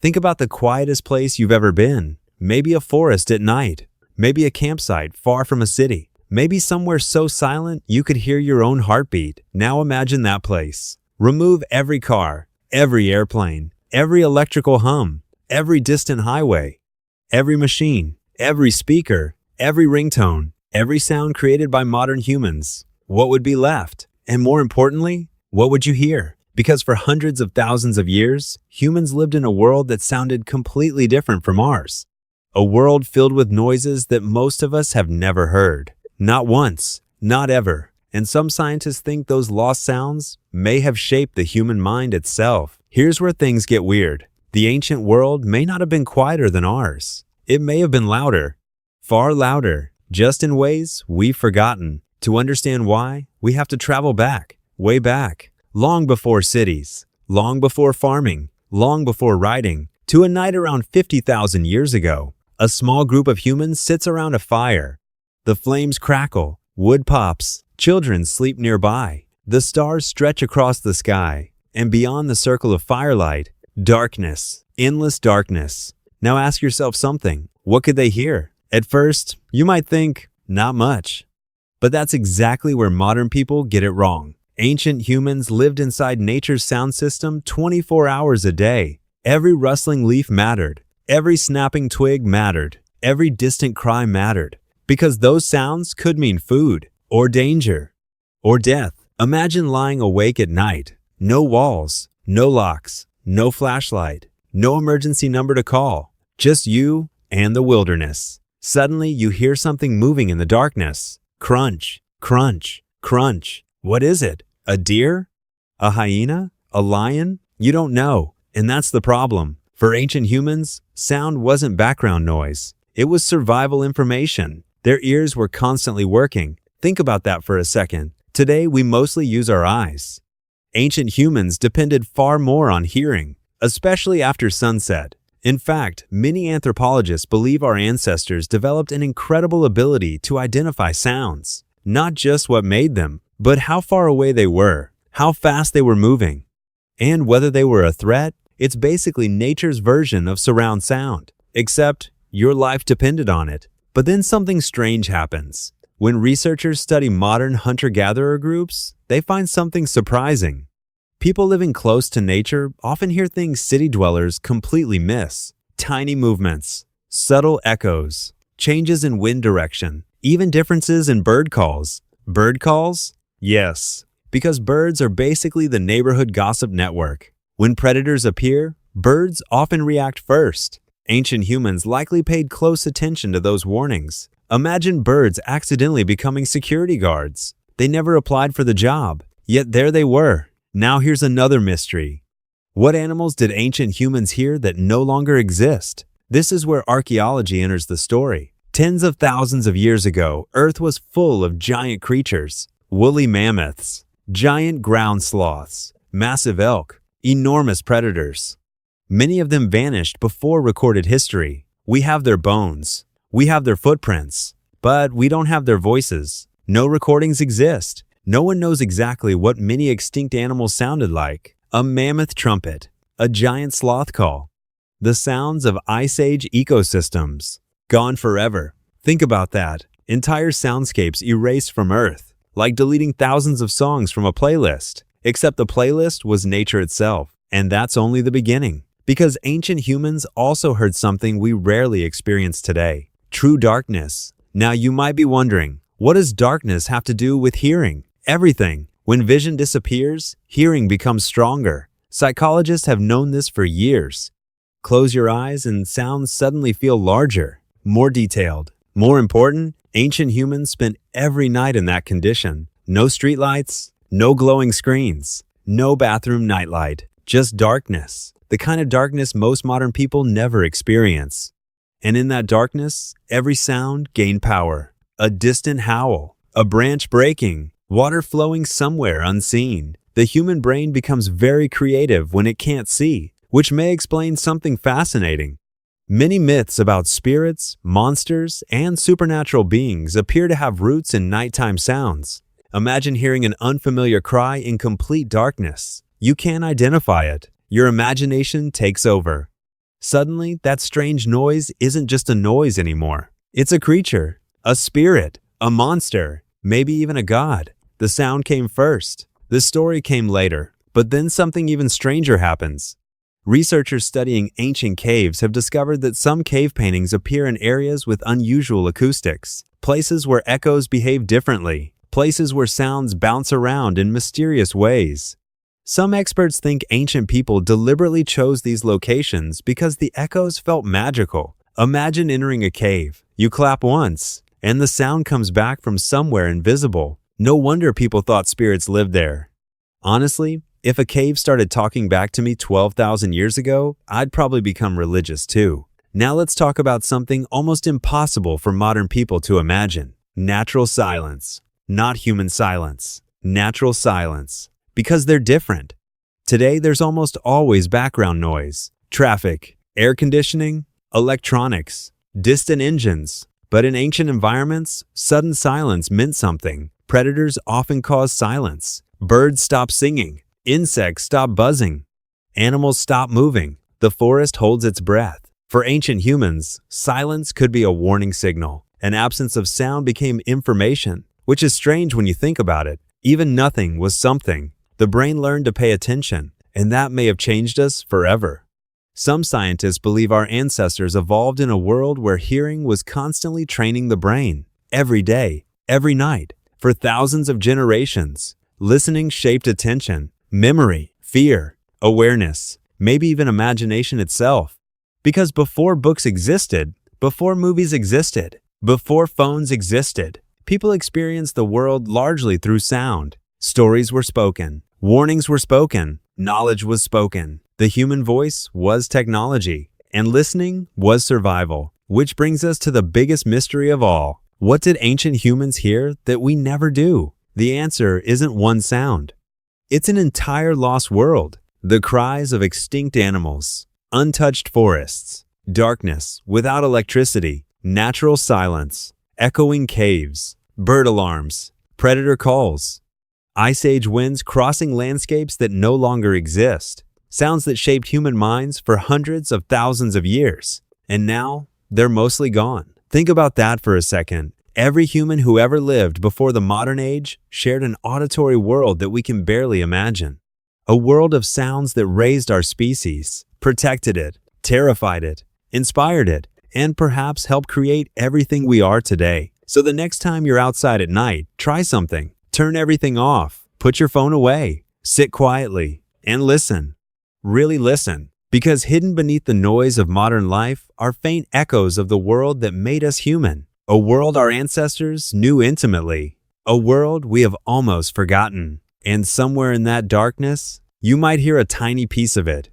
Think about the quietest place you've ever been. Maybe a forest at night. Maybe a campsite far from a city. Maybe somewhere so silent you could hear your own heartbeat. Now imagine that place. Remove every car, every airplane, every electrical hum, every distant highway, every machine, every speaker, every ringtone, every sound created by modern humans. What would be left? And more importantly, what would you hear? Because for hundreds of thousands of years, humans lived in a world that sounded completely different from ours. A world filled with noises that most of us have never heard. Not once, not ever. And some scientists think those lost sounds may have shaped the human mind itself. Here's where things get weird. The ancient world may not have been quieter than ours. It may have been louder, far louder, just in ways we've forgotten. To understand why, we have to travel back, way back, long before cities, long before farming, long before writing, to a night around 50,000 years ago. A small group of humans sits around a fire. The flames crackle, wood pops, children sleep nearby. The stars stretch across the sky, and beyond the circle of firelight, darkness, endless darkness. Now ask yourself something. What could they hear? At first, you might think, not much. But that's exactly where modern people get it wrong. Ancient humans lived inside nature's sound system 24 hours a day. Every rustling leaf mattered. Every snapping twig mattered. Every distant cry mattered. Because those sounds could mean food, or danger, or death. Imagine lying awake at night. No walls, no locks, no flashlight, no emergency number to call. Just you and the wilderness. Suddenly, you hear something moving in the darkness. Crunch, crunch, crunch. What is it? A deer? A hyena? A lion? You don't know. And that's the problem. For ancient humans, sound wasn't background noise. It was survival information. Their ears were constantly working. Think about that for a second. Today, we mostly use our eyes. Ancient humans depended far more on hearing, especially after sunset. In fact, many anthropologists believe our ancestors developed an incredible ability to identify sounds. Not just what made them, but how far away they were, how fast they were moving, and whether they were a threat. It's basically nature's version of surround sound, except your life depended on it. But then something strange happens. When researchers study modern hunter-gatherer groups, they find something surprising. People living close to nature often hear things city dwellers completely miss. Tiny movements, subtle echoes, changes in wind direction, even differences in bird calls. Bird calls? Yes, because birds are basically the neighborhood gossip network. When predators appear, birds often react first. Ancient humans likely paid close attention to those warnings. Imagine birds accidentally becoming security guards. They never applied for the job, yet there they were. Now here's another mystery. What animals did ancient humans hear that no longer exist? This is where archaeology enters the story. Tens of thousands of years ago, Earth was full of giant creatures. Woolly mammoths, giant ground sloths, massive elk, enormous predators. Many of them vanished before recorded history. We have their bones. We have their footprints. But we don't have their voices. No recordings exist. No one knows exactly what many extinct animals sounded like. A mammoth trumpet. A giant sloth call. The sounds of Ice Age ecosystems. Gone forever. Think about that. Entire soundscapes erased from Earth. Like deleting thousands of songs from a playlist. Except the playlist was nature itself. And that's only the beginning. Because ancient humans also heard something we rarely experience today. True darkness. Now you might be wondering, what does darkness have to do with hearing? Everything. When vision disappears, hearing becomes stronger. Psychologists have known this for years. Close your eyes and sounds suddenly feel larger, more detailed. More important, ancient humans spent every night in that condition. No streetlights, no glowing screens, no bathroom nightlight, just darkness. The kind of darkness most modern people never experience. And in that darkness, every sound gained power. A distant howl, a branch breaking, water flowing somewhere unseen. The human brain becomes very creative when it can't see, which may explain something fascinating. Many myths about spirits, monsters, and supernatural beings appear to have roots in nighttime sounds. Imagine hearing an unfamiliar cry in complete darkness. You can't identify it. Your imagination takes over. Suddenly, that strange noise isn't just a noise anymore. It's a creature, a spirit, a monster, maybe even a god. The sound came first. The story came later. But then something even stranger happens. Researchers studying ancient caves have discovered that some cave paintings appear in areas with unusual acoustics, places where echoes behave differently, places where sounds bounce around in mysterious ways. Some experts think ancient people deliberately chose these locations because the echoes felt magical. Imagine entering a cave. You clap once, and the sound comes back from somewhere invisible. No wonder people thought spirits lived there. Honestly, if a cave started talking back to me 12,000 years ago, I'd probably become religious too. Now let's talk about something almost impossible for modern people to imagine. Natural silence. Not human silence. Natural silence. Because they're different. Today, there's almost always background noise. Traffic, air conditioning, electronics, distant engines. But in ancient environments, sudden silence meant something. Predators often caused silence. Birds stopped singing. Insects stop buzzing. Animals stop moving. The forest holds its breath. For ancient humans, silence could be a warning signal. An absence of sound became information, which is strange when you think about it. Even nothing was something. The brain learned to pay attention, and that may have changed us forever. Some scientists believe our ancestors evolved in a world where hearing was constantly training the brain. Every day, every night, for thousands of generations. Listening shaped attention, memory, fear, awareness, maybe even imagination itself. Because before books existed, before movies existed, before phones existed, people experienced the world largely through sound. Stories were spoken, warnings were spoken, knowledge was spoken. The human voice was technology, and listening was survival. Which brings us to the biggest mystery of all. What did ancient humans hear that we never do? The answer isn't one sound. It's an entire lost world. The cries of extinct animals, untouched forests, darkness without electricity, natural silence, echoing caves, bird alarms, predator calls, ice age winds crossing landscapes that no longer exist, sounds that shaped human minds for hundreds of thousands of years. And now, they're mostly gone. Think about that for a second. Every human who ever lived before the modern age shared an auditory world that we can barely imagine. A world of sounds that raised our species, protected it, terrified it, inspired it, and perhaps helped create everything we are today. So the next time you're outside at night, try something. Turn everything off, put your phone away, sit quietly, and listen. Really listen. Because hidden beneath the noise of modern life are faint echoes of the world that made us human. A world our ancestors knew intimately. A world we have almost forgotten. And somewhere in that darkness, you might hear a tiny piece of it.